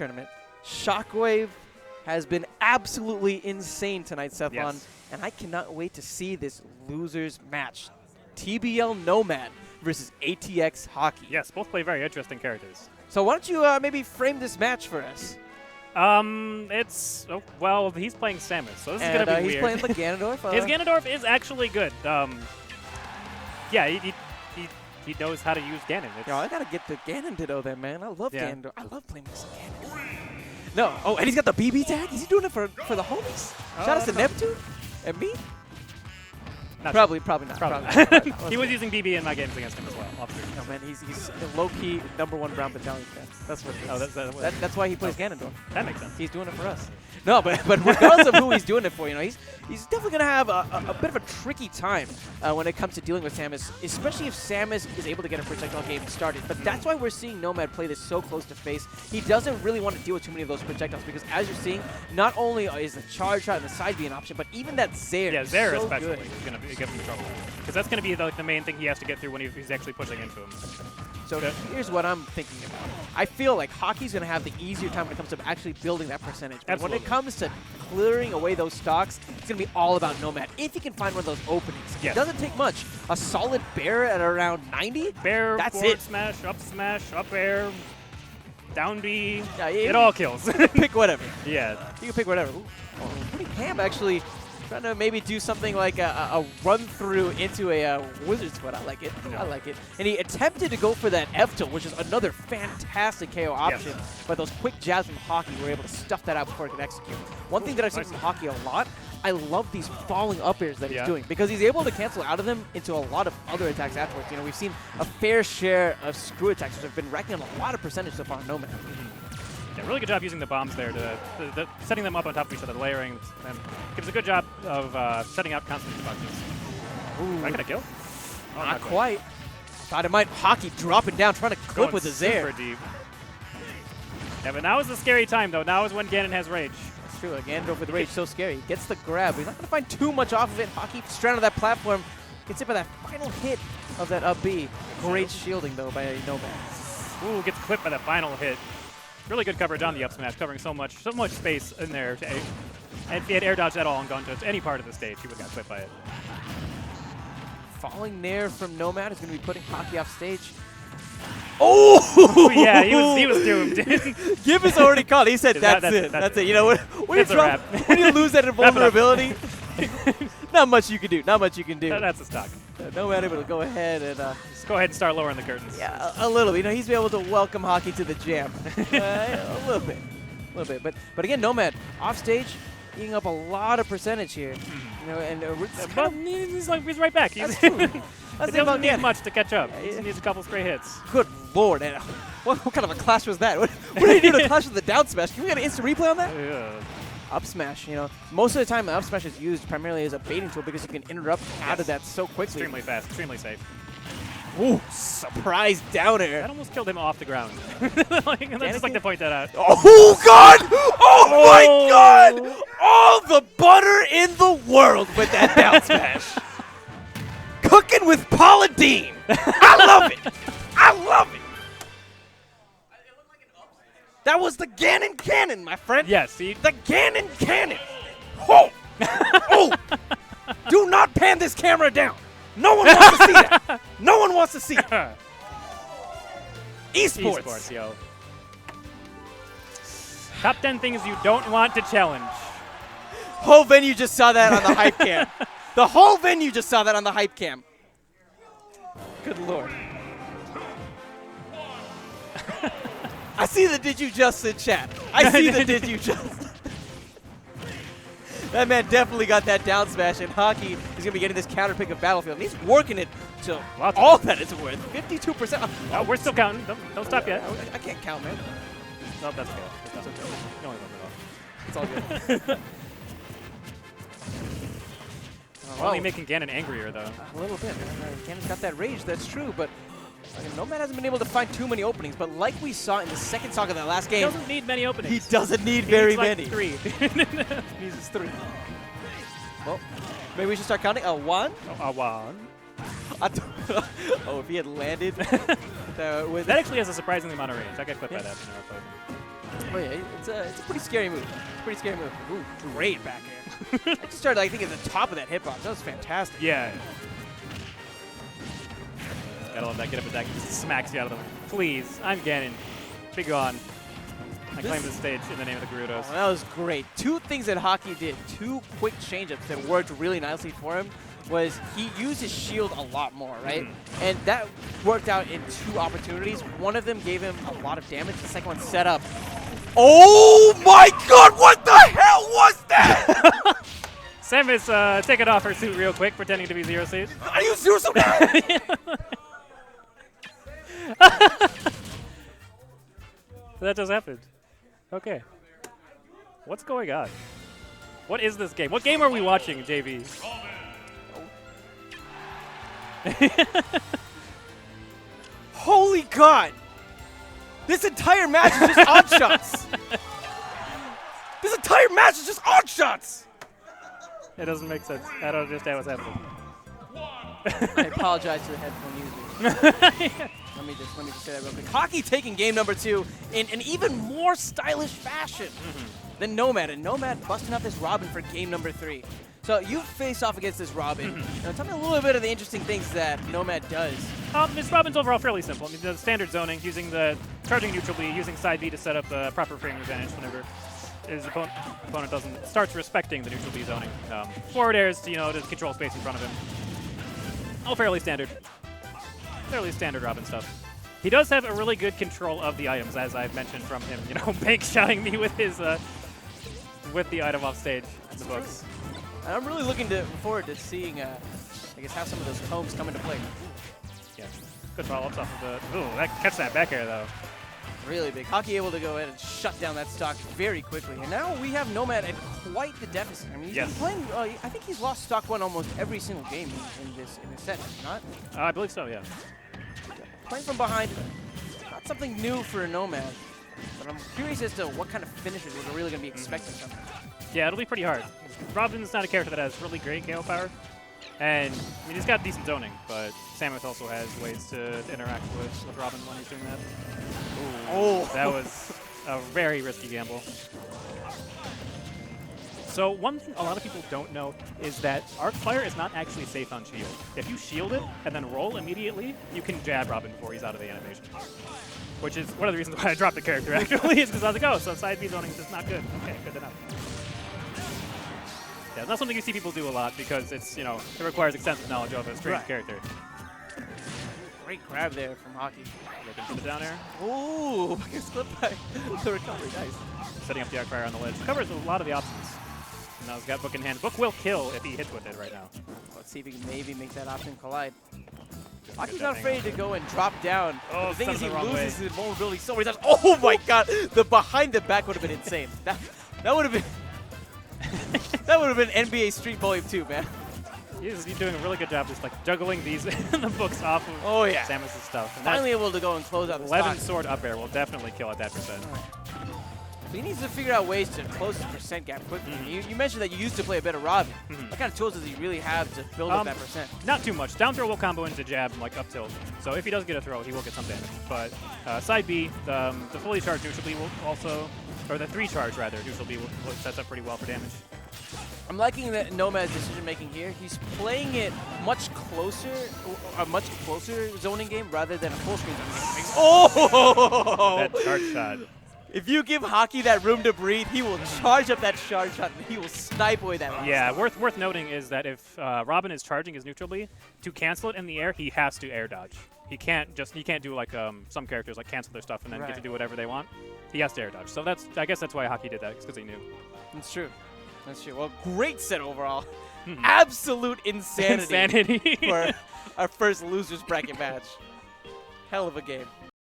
tournament. Shockwave has been absolutely insane tonight, Sethlon, Yes. and I cannot wait to see this losers match. TBL Nomad versus ATX HaKii. Yes, both play very interesting characters. So why don't you maybe frame this match for us? Well, he's playing Samus, so this is gonna be he's weird. playing the Ganondorf. His Ganondorf is actually good. Yeah, he knows how to use Ganon. Yo, I gotta get the Ganon Ditto then, man. I love Yeah. Ganondorf. I love playing this Ganon. No, oh, and he's got the BB tag. Is he doing it for the homies? Shout out to Neptune and me. Not Probably not. Probably. He was using BB in my games against him as well. No, man, he's low-key #1 Brown Battalion fan. That's what it is. Oh, That's why he plays Ganondorf. That makes sense. He's doing it for us. No, but regardless of who he's doing it for, you know, he's definitely going to have a bit of a tricky time when it comes to dealing with Samus, especially if Samus is able to get a projectile game started. But that's why we're seeing Nomad play this so close to face. He doesn't really want to deal with too many of those projectiles because, as you're seeing, not only is the charge shot and the side B an option, but even that Zair. Yeah, Zair so especially good. is going to get him in trouble. Because that's going to be like the main thing he has to get through when he's actually pushing into him. So here's what I'm thinking about. I feel like HaKii's going to have the easier time when it comes to actually building that percentage. But when it comes to clearing away those stocks, it's going to be all about Nomad. If he can find one of those openings. Yes. It doesn't take much. A solid bear at around 90? Bear, that's forward it. smash, up air, down B. Yeah, it all kills. Pick whatever. Yeah. You can pick whatever. Ooh. Oh, pretty ham, actually. Trying to maybe do something like a run-through into a Wizard's Foot. I like it. Yeah. I like it. And he attempted to go for that F-tilt, which is another fantastic KO option. Yes. But those quick jabs from HaKii were able to stuff that out before it could execute. One thing that I've seen from HaKii a lot, I love these falling up airs that he's doing because he's able to cancel out of them into a lot of other attacks afterwards. You know, we've seen a fair share of screw attacks which have been racking on a lot of percentage so far on Nomad. Yeah, really good job using the bombs there, to setting them up on top of each other, layering, and gives a good job of setting out constant boxes. Ooh, am I gonna kill? Oh, not quite. Thought it might. HaKii dropping down, trying to clip Going with his Zair. super deep. Yeah, but now is the scary time, though. Now is when Ganon has rage. It's true. Ganondorf with rage, so scary. He gets the grab. He's not going to find too much off of it. HaKii stranded on that platform. Gets hit by that final hit of that up B. Great shielding, though, by Nomad. Ooh, gets clipped by that final hit. Really good coverage on the up smash, covering so much space in there. And if he had air dodged at all and gone to any part of the stage, he would have got clipped by it. Falling Nair from Nomad is going to be putting HaKii off stage. Oh! Yeah, he was doomed. Gibb is already caught. He said, that's it. You know, when you lose that invulnerability, not much you can do. Not much you can do. That's a stock. Nomad able to go ahead and... Just go ahead and start lowering the curtains. Yeah, a little bit. You know, he's been able to welcome HaKii to the jam. A little bit. But again, Nomad, off stage, eating up a lot of percentage here. You know, and he's right back. That's true. He doesn't need much to catch up. He just needs a couple stray hits. Good lord. And what kind of a clash was that? What did he do to clash with the down smash? Can we get an instant replay on that? Yeah. Up smash, you know. Most of the time, the up smash is used primarily as a baiting tool because you can interrupt out of that so quickly. Extremely fast, extremely safe. Ooh, surprise down air. That almost killed him off the ground. I just like to point that out. Oh, God! Oh, my God! All the butter in the world with that down smash. Cooking with Paula Deen. I love it. I love it. That was the Ganon cannon, my friend. Yes, see? The Ganon cannon. Oh! Oh! Do not pan this camera down. No one wants to see that. No one wants to see it. Esports. Esports, yo. Top 10 things you don't want to challenge. Whole venue just saw that on the hype cam. The whole venue just saw that on the hype cam. Good lord. I see the did you just in chat. I see the did you just. That man definitely got that down smash, and HaKii is going to be getting this counter pick of Battlefield. And he's working it to all that it's worth. 52%. Oh, we're still counting. Don't stop yet. I can't count, man. No, that's okay. That's okay. No one It's all good. Only making Ganon angrier, though. A little bit. Ganon's got that rage, that's true, but Nomad hasn't been able to find too many openings, but like we saw in the second stock of that last game, He doesn't need many openings. he doesn't need very many. He needs like 3. He needs 3. Well, maybe we should start counting. A 1? A 1. Oh, if he had landed with That actually has a surprising amount of range. I got clipped by that in our play. Oh yeah, it's a pretty scary move. Pretty scary move. Ooh, great back air. I just started, I think, at the top of that hitbox. That was fantastic. Yeah. Gotta love that get up attack. Just smacks you out of the way. Please, I'm Ganon. Be gone. I claim the stage in the name of the Gerudos. Oh, that was great. Two things that HaKii did, two quick change-ups that worked really nicely for him, was he used his shield a lot more, right? And that worked out in two opportunities. One of them gave him a lot of damage. The second one set up. Oh my god, what the hell was that? Samus taking off her suit real quick, pretending to be Zero Suit. Are you serious about that? That just happened. Okay. What's going on? What is this game? What game are we watching, JV? Holy god! This entire match is just odd shots! This entire match is just odd shots! It doesn't make sense. I don't understand what's happening. I apologize to the headphone users. Let me just say that real quick. HaKii taking game number 2 in an even more stylish fashion than Nomad, and Nomad busting up this Robin for game number 3. So you face off against this Robin. Now tell me a little bit of the interesting things that Nomad does. This Robin's overall fairly simple. I mean, the standard zoning, using the charging neutral B, using side B to set up the proper frame advantage whenever his opponent starts respecting the neutral B zoning. Forward airs to, to control space in front of him. All fairly standard. Fairly standard Robin stuff. He does have a really good control of the items, as I've mentioned from him, bank shotting me with his with the item off stage in the books. And I'm really looking forward to seeing, I guess, how some of those combs come into play. Yeah, good follow-ups off of the. Ooh, catch that back air though. Really big. HaKii able to go ahead and shut down that stock very quickly. And now we have Nomad at quite the deficit. I mean, he's been playing, I think he's lost stock 1 almost every single game in this set, not? I believe so, yeah. Playing from behind, not something new for a Nomad. But I'm curious as to what kind of finishes we're really going to be expecting from him. Yeah, it'll be pretty hard. Robin's not a character that has really great KO power. And, I mean, he's got decent zoning, but Samus also has ways to interact with Robin when he's doing that. Ooh, oh, that was a very risky gamble. So one thing a lot of people don't know is that Arc Fire is not actually safe on shield. If you shield it and then roll immediately, you can jab Robin before he's out of the animation. Which is one of the reasons why I dropped the character, actually, is because I was like, oh, so side B zoning is just not good. Okay, good enough. Yeah, it's not something you see people do a lot because it's, it requires extensive knowledge of a strange character. Great grab there from HaKii. Looking for the down air. Ooh, gets clipped by the recovery. Nice. Setting up the Arc Fire on the ledge. Covers a lot of the options. And now he's got Book in hand. Book will kill if he hits with it right now. Let's see if he can maybe make that option collide. HaKii's not afraid to go and drop down. Oh, the thing is, he loses way. his vulnerability so many times. Oh my god, the behind the back would have been insane. That would have been that would have been NBA Street Volume 2, man. He's doing a really good job just like juggling these in the books off of Samus' stuff. And finally able to go and close out the 11 stock. sword up air will definitely kill at that percent. So he needs to figure out ways to close his percent gap quickly. You mentioned that you used to play a bit of Robin. What kind of tools does he really have to build up that percent? Not too much. Down throw will combo into jab, like up tilt. So if he does get a throw, he will get some damage. But side B, the fully charged neutral B will also, or the 3 charge rather, neutral B will sets up pretty well for damage. I'm liking that Nomad's decision making here. He's playing it much closer, a much closer zoning game rather than a full screen zoning game. Oh! That charge shot. If you give HaKii that room to breathe, he will charge up that charge shot and he will snipe away that last Yeah, worth noting is that if Robin is charging his neutral B, to cancel it in the air, he has to air dodge. He can't do like some characters like cancel their stuff and then get to do whatever they want. He has to air dodge. So I guess that's why HaKii did that, because he knew. That's true. That's true. Well, great set overall. Absolute insanity for our first losers bracket match. Hell of a game.